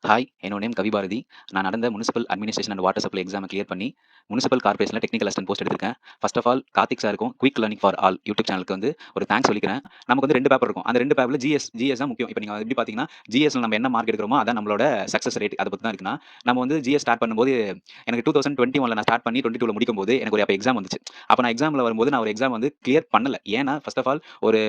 Hi! என்னோட name Kavibharathi. நான் நடந்த municipal administration and water supply எக்ஸாம கிளியர் பண்ணி, முனிசிபல் கார்ப்பரேஷன்ல டெக்னிக்கல் அசிஸ்டன்ட் போஸ்ட் எடுத்திருக்கேன். ஃபர்ஸ்ட் ஆஃப் ஆல் கார்த்திக் சாருக்கும், quick learning for all YouTube சேனலுக்கு வந்து ஒரு தேங்க்ஸ் சொல்லிக்கிறேன். நமக்கு வந்து 2 பேப்பர் இருக்கும். அந்த 2 பேப்பர்ல ஜிஎஸ் தான் முக்கியம். இப்ப நீங்க எப்படி பார்த்தீங்கன்னா, ஜிஎஸ்ல நம்ம என்ன மார்க் எடுக்கிறோமோ, அதான் நம்மளோட சக்சஸ் ரேட். அத பத்தி தான் இருக்குன்னா, நம்ம வந்து ஜிஎஸ் ஸ்டார்ட் பண்ணும்போது, எனக்கு 2021ல நான் ஸ்டார்ட் பண்ணி 22ல முடிக்கும்போது, எனக்கு ஒரு அப்ப எக்ஸாம் வந்துச்சு. அப்ப நான் எக்ஸாம்ல வரும்போது, நான் ஒரு எக்ஸாம் வந்து கிளியர் பண்ணல. ஏன்னா, ஃபர்ஸ்ட் ஆஃப் ஆல் ஒரு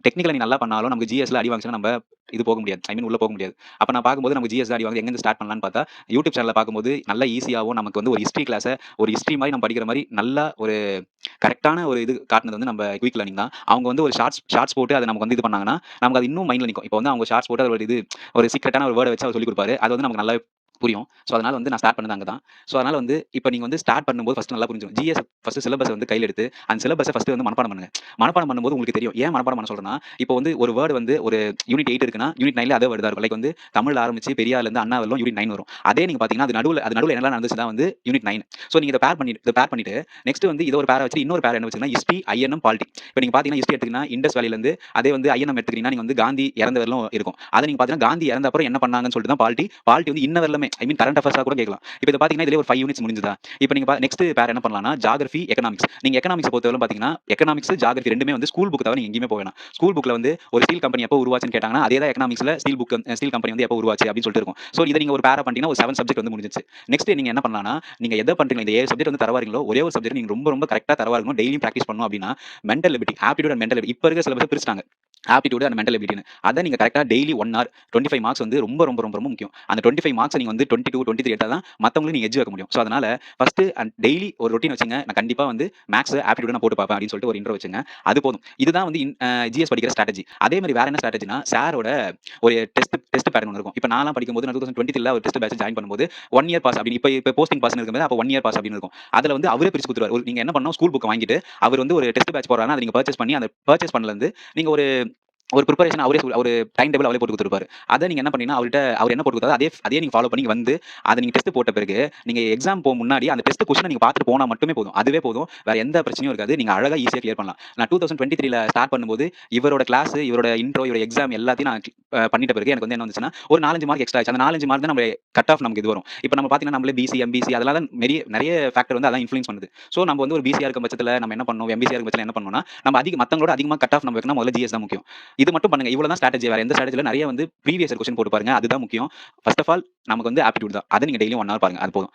டெக்னிக்கலா நீ நல்லா பண்ணாலும், நமக்கு ஜிஎஸ்ல அடி வாங்குச்சுன்னா, நம்ப இது போக முடியாது. ஐ மீன் உள்ள போக முடியாது. அப்ப நான் பார்க்கும்போது நமக்கு ஜிஎஸ் தான் அடி வாங்குது. எங்கருந்து ஸ்டார்ட் பண்ணலான்னு பார்த்தா, யூடியூப் சேனல்ல பார்க்கும்போது நல்லா ஈஸியாவும் நமக்கு வந்து ஒரு ஹிஸ்டரி கிளாஸ ஒரு ஹிஸ்டரி மாரி நம்ம படிக்கிற மாரி நல்லா ஒரு கரெக்ட்டான ஒரு இது காட்டுனது வந்து நம்ம குயிக் லேர்னிங் தான். அவங்க வந்து ஒரு ஷார்ட்ஸ் போட்டு அத நமக்கு வந்து இது பண்ணாங்கன்னா, நமக்கு அது இன்னும் மைண்ட்ல நிக்கும். இப்ப வந்து அவங்க ஷார்ட்ஸ் போட்டு அது ஒரு இது ஒரு சீக்ரெட்டான ஒரு வேர்ட வச்சு அவர் சொல்லிக் குடுப்பாரு. அது வந்து நமக்கு நல்லாவே புரியும். ஸோ, அதனால வந்து நான் ஸ்டார்ட் பண்ணது அங்க தான். ஸோ, அதனால வந்து இப்ப நீங்க வந்து ஸ்டார்ட் பண்ணும்போது ஃபர்ஸ்ட் நல்லா புரிஞ்சுரும். ஜிஎஸ் ஃபர்ஸ்ட் சிலபஸ வந்து கையில எடுத்து, அந்த சிலபஸ ஃபர்ஸ்ட் வந்து மனப்பாடம் பண்ணுங்க. மனப்பாடம் பண்ணும்போது உங்களுக்கு தெரியும். ஏன் மனப்பாடம் பண்ண சொல்றேன்னா, இப்போ வந்து ஒரு வேர்ட் வந்து ஒரு யூனிட் 8 இருக்குன்னா, யூனிட் 9ல அதே வேர்ட் தான் இருக்கும். லைக் வந்து தமிழ்ல ஆரம்பிச்சு பெரியார்லருந்து அண்ணா வரலும் யூனிட் 9 வரும். அதே நீங்க பார்த்தீங்கன்னா, அது நடுவுல என்னலாம் நடந்துச்சு தான் வந்து யூனிட் 9. ஸோ, நீங்க இத பேர் பண்ணிட்டு நெக்ஸ்ட் வந்து இத ஒரு பேரா வச்சுட்டு இன்னொரு பேர் என்ன வச்சுக்கன்னா, ஹிஸ்டரி, ஐஎன்எம், பாலிட்டி. இப்ப நீங்க பார்த்தீங்கன்னா, ஹிஸ்டரி எடுத்தீங்கன்னா, இண்டஸ் வேலிலருந்து அதே வந்து ஐஎன்எம் எடுத்துக்கிட்டீங்கன்னா, நீங்க வந்து காந்தி இறந்த வரலும் இருக்கும். அத நீங்க பார்த்தீங்கன்னா, காந்தி இறந்த அப்புறம் என்ன பண்ணாங்கன்னு சொல்லிட்டு தான் பாலிட்டி. பாலிட்டி வந்து இன்ன வரலுமே ஐ மீன் கரண்ட் அஃபேர்ஸா கூட கேட்கலாம். இப்ப இத பார்த்தீங்கன்னா, இதுலயே ஒரு 5 யூனிட்ஸ் முடிஞ்சுதா? இப்ப நீங்க நெக்ஸ்ட் பேர் என்ன பண்ணலாம்னா, ஜியோகிராஃபி, எக்கனாமிக்ஸ். நீங்க எக்கனாமிக்ஸ பொறுத்தவரைக்கும் பார்த்தீங்கன்னா, எக்கனாமிக்ஸ், ஜியோகிராஃபி 2மே வந்து ஸ்கூல் புக் தவிர நீங்க எங்கேயுமே போ வேணாம். ஸ்கூல் புக்ல வந்து ஒரு ஸ்டீல் கம்பெனி எப்போ உருவாச்சுன்னு கேட்டாங்கன்னா, அதே தான் எக்கனாமிக்ஸ்ல ஸ்டீல் கம்பெனி வந்து எப்போ உருவாச்சு அப்படின்னு சொல்லிட்டு இருக்கும். சோ இத நீங்க ஒரு பேரா பண்ணிட்டீங்கன்னா, ஒரு 7 சப்ஜெக்ட் வந்து முடிஞ்சிருச்சு. நெக்ஸ்ட் நீங்க என்ன பண்ணலாம்னா, நீங்க எத பண்றீங்களோ இந்த 7 சப்ஜெக்ட் வந்து தரவா இருக்கீங்களோ, ஒரே ஒரு சப்ஜெக்ட் நீங்க ரொம்ப ரொம்ப கரெக்ட்டா தரவா இருக்கணும். டெய்லியும் பிராக்டிஸ் பண்ணணும் அப்படின்னா, mental ability, aptitude and mental ability இப்ப இருக்க சிலபஸ பிரிச்சுட்டாங்க. ஆப்டிட்யூட் அண்ட் மென்டல் எபிலிட்டின்னு. அத நீங்க கரெக்ட்டா டெய்லி 1 ஹவர் 25 மார்க்ஸ் வந்து ரொம்ப ரொம்ப ரொம்ப ரொம்ப முக்கியம். அந்த 25 மார்க்ஸ நீங்க வந்து 22, 23 எடுத்தா தான் மத்தவங்களுக்கு நீங்க எட்ஜ் வைக்க முடியும். சோ அதனால ஃபர்ஸ்ட் டெய்லி ஒரு ரொட்டீன் வச்சுங்க. நான் கண்டிப்பா வந்து மேத்ஸ், ஆப்டிட்யூட் நான் போட்டு பார்ப்பேன் அப்படின்னு சொல்லிட்டு ஒரு இன்ட்ரோ வச்சுங்க. அது போதும். இதுதான் வந்து ஜிஎஸ் படிக்கிற ஸ்ட்ராட்டஜி. அதே மாரி வேற என்ன ஸ்ட்ராட்டஜினா, சாரோட ஒரு டெஸ்ட் பேட்டர்ன் ஒண்ணு இருக்கும். இப்ப நான்லாம் படிக்கும்போது நான் 2023ல ஒரு டெஸ்ட் பேட்ச் ஜாயின் பண்ணும்போது 1 இயர் பாஸ் அப்படின்னு இப்ப போஸ்டிங் பாஸ்ன்னு இருக்கும்போது அப்ப 1 இயர் பாஸ் அப்படின்னு இருக்கும். அதுல வந்து அவரே பிரிச்சு குடுத்துருவாரு. நீங்க என்ன பண்ணணும் ஸ்கூல் புக்க வாங்கிட்டு அவர் வந்து ஒரு டெஸ்ட் பேட்ச் போடுறாருன்னா, அத நீங்க பர்ச்சேஸ் பண்ணி அந்த பர்ச்சேஸ் பண்ணல இருந்து நீங்க ஒரு ஒரு பிரிப்பரேஷன் அவரு டைம் டேபிள் அவரே போட்டு குடுத்துருப்பாரு. அத நீங்க என்ன பண்ணீங்கன்னா, அவர் என்ன போட்டு குடுத்தாரோ அதே நீங்க ஃபாலோ பண்ணி வந்து, அத நீங்க டெஸ்ட் போட்ட பிறகு, நீங்க எக்ஸாம் முன்னாடி அந்த டெஸ்ட் கொஸ்டின நீங்க பார்த்துட்டு போனா மட்டுமே போதும். அதுவே போதும். வேற எந்த பிரச்சனையும் இருக்காது. நீங்க அழகா ஈஸியா கிளியர் பண்ணலாம். நான் 2023ல ஸ்டார்ட் பண்ணும்போது, இவரோட கிளாஸ், இவரோட இன்ட்ரோ, இவரோட எக்ஸாம் எல்லாத்தையும் நான் பண்ணிட்ட பிறகு எனக்கு வந்து என்ன வந்துச்சுன்னா, ஒரு 4, 5 மார்க் எக்ஸ்ட்ரா ஆச்சு. அந்த 4, 5 மார்க் தான் நம்ம கட் ஆஃப் நமக்கு இது வரும். இப்ப நம்ம பார்த்தீங்கன்னா, நம்மளே பிசி, எம்பிசி அதெல்லாம் தான் நெறைய ஃபேக்டர் வந்து அதான் இன்ஃப்ளூயன்ஸ் பண்ணுது. சோ நம்ம வந்து ஒரு பிசியா இருக்கும் பட்சத்துல நம்ம என்ன பண்ணணும், எம்பிசியா இருக்கும் பட்சத்துல என்ன பண்ணணும்னா, நம்ம மத்தவங்களோட அதிகமா கட் ஆஃப் நம்ம வைக்கணும்னா முதல்ல ஜிஎஸ் தான் முக்கியம். இது மட்டும் பண்ணுங்க. இவ்வளவு தான் ஸ்ட்ராட்டஜி. வேற எந்த ஸ்ட்ராட்டஜி இல்ல. நெறைய வந்து ப்ரீவியஸ் இயர் கொஸ்டின் போட்டு பாருங்க. அதுதான் முக்கியம். ஃபர்ஸ்ட் ஆஃப் ஆல் நமக்கு வந்து ஆப்டிட்யூட் தான். அத நீங்க டெய்லியும் 1 ஹவர் பாருங்க. அது போதும்.